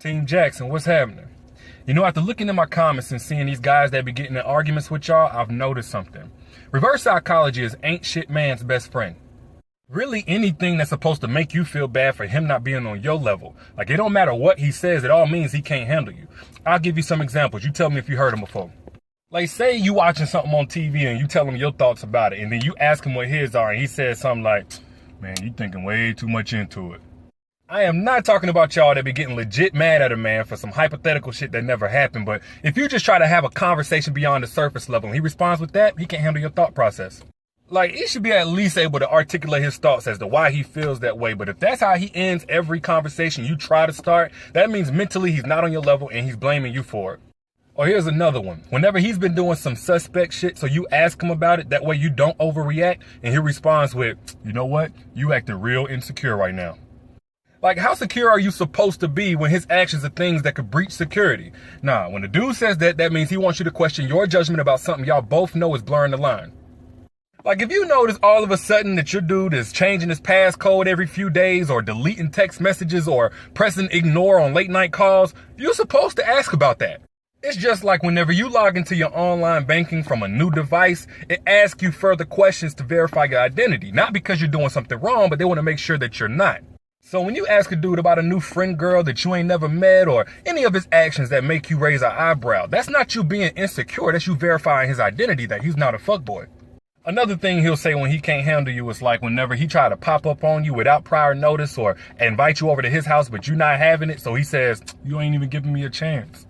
Team Jackson, what's happening? You know, after looking at my comments and seeing these guys that be getting in arguments with y'all, I've noticed something. Reverse psychology is ain't shit man's best friend. Really, anything that's supposed to make you feel bad for him not being on your level. Like, it don't matter what he says, it all means he can't handle you. I'll give you some examples. You tell me if you heard them before. Like, say you watching something on TV and you tell him your thoughts about it, and then you ask him what his are, and he says something like, man, you thinking way too much into it. I am not talking about y'all that be getting legit mad at a man for some hypothetical shit that never happened, but if you just try to have a conversation beyond the surface level and he responds with that, he can't handle your thought process. Like, he should be at least able to articulate his thoughts as to why he feels that way, but if that's how he ends every conversation you try to start, that means mentally he's not on your level and he's blaming you for it. Or here's another one. Whenever he's been doing some suspect shit, so you ask him about it, that way you don't overreact, and he responds with, you know what, you acting real insecure right now. Like, how secure are you supposed to be when his actions are things that could breach security? Nah, when the dude says that, that means he wants you to question your judgment about something y'all both know is blurring the line. Like, if you notice all of a sudden that your dude is changing his passcode every few days or deleting text messages or pressing ignore on late night calls, you're supposed to ask about that. It's just like whenever you log into your online banking from a new device, it asks you further questions to verify your identity. Not because you're doing something wrong, but they want to make sure that you're not. So when you ask a dude about a new friend girl that you ain't never met or any of his actions that make you raise an eyebrow, that's not you being insecure, that's you verifying his identity that he's not a fuckboy. Another thing he'll say when he can't handle you is like whenever he try to pop up on you without prior notice or invite you over to his house but you not having it, so he says, you ain't even giving me a chance.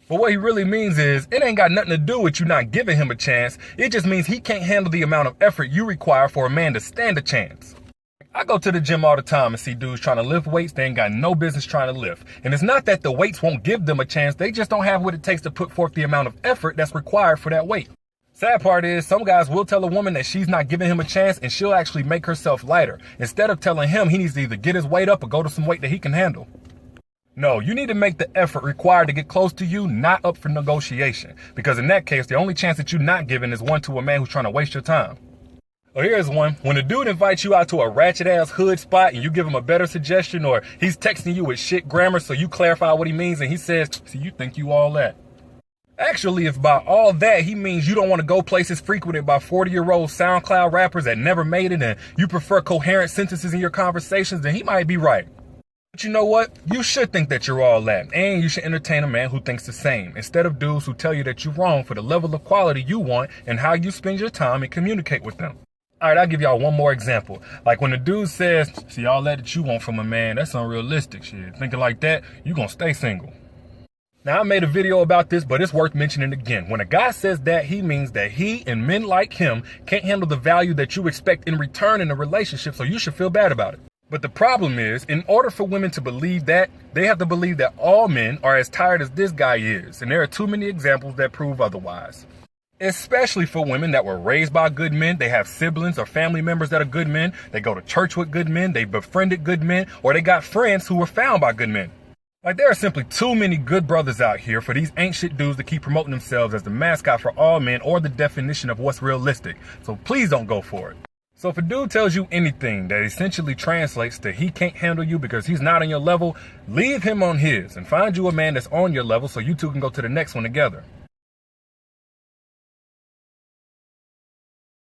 But what he really means is, it ain't got nothing to do with you not giving him a chance, it just means he can't handle the amount of effort you require for a man to stand a chance. I go to the gym all the time and see dudes trying to lift weights they ain't got no business trying to lift. And it's not that the weights won't give them a chance, they just don't have what it takes to put forth the amount of effort that's required for that weight. Sad part is, some guys will tell a woman that she's not giving him a chance and she'll actually make herself lighter, instead of telling him he needs to either get his weight up or go to some weight that he can handle. No, you need to make the effort required to get close to you not up for negotiation, because in that case, the only chance that you're not giving is one to a man who's trying to waste your time. Or here's one. When a dude invites you out to a ratchet-ass hood spot and you give him a better suggestion, or he's texting you with shit grammar so you clarify what he means and he says, see, you think you all that. Actually, if by all that he means you don't want to go places frequented by 40-year-old SoundCloud rappers that never made it and you prefer coherent sentences in your conversations, then he might be right. But you know what? You should think that you're all that, and you should entertain a man who thinks the same, instead of dudes who tell you that you're wrong for the level of quality you want and how you spend your time and communicate with them. Alright, I'll give y'all one more example. Like when a dude says, see, all that you want from a man, that's unrealistic shit. Thinking like that, you gonna stay single. Now, I made a video about this, but it's worth mentioning again. When a guy says that, he means that he and men like him can't handle the value that you expect in return in a relationship, so you should feel bad about it. But the problem is, in order for women to believe that, they have to believe that all men are as tired as this guy is, and there are too many examples that prove otherwise. Especially for women that were raised by good men, they have siblings or family members that are good men, they go to church with good men, they befriended good men, or they got friends who were found by good men. Like, there are simply too many good brothers out here for these ain't shit dudes to keep promoting themselves as the mascot for all men or the definition of what's realistic, so please don't go for it. So if a dude tells you anything that essentially translates to he can't handle you because he's not on your level, leave him on his and find you a man that's on your level so you two can go to the next one together.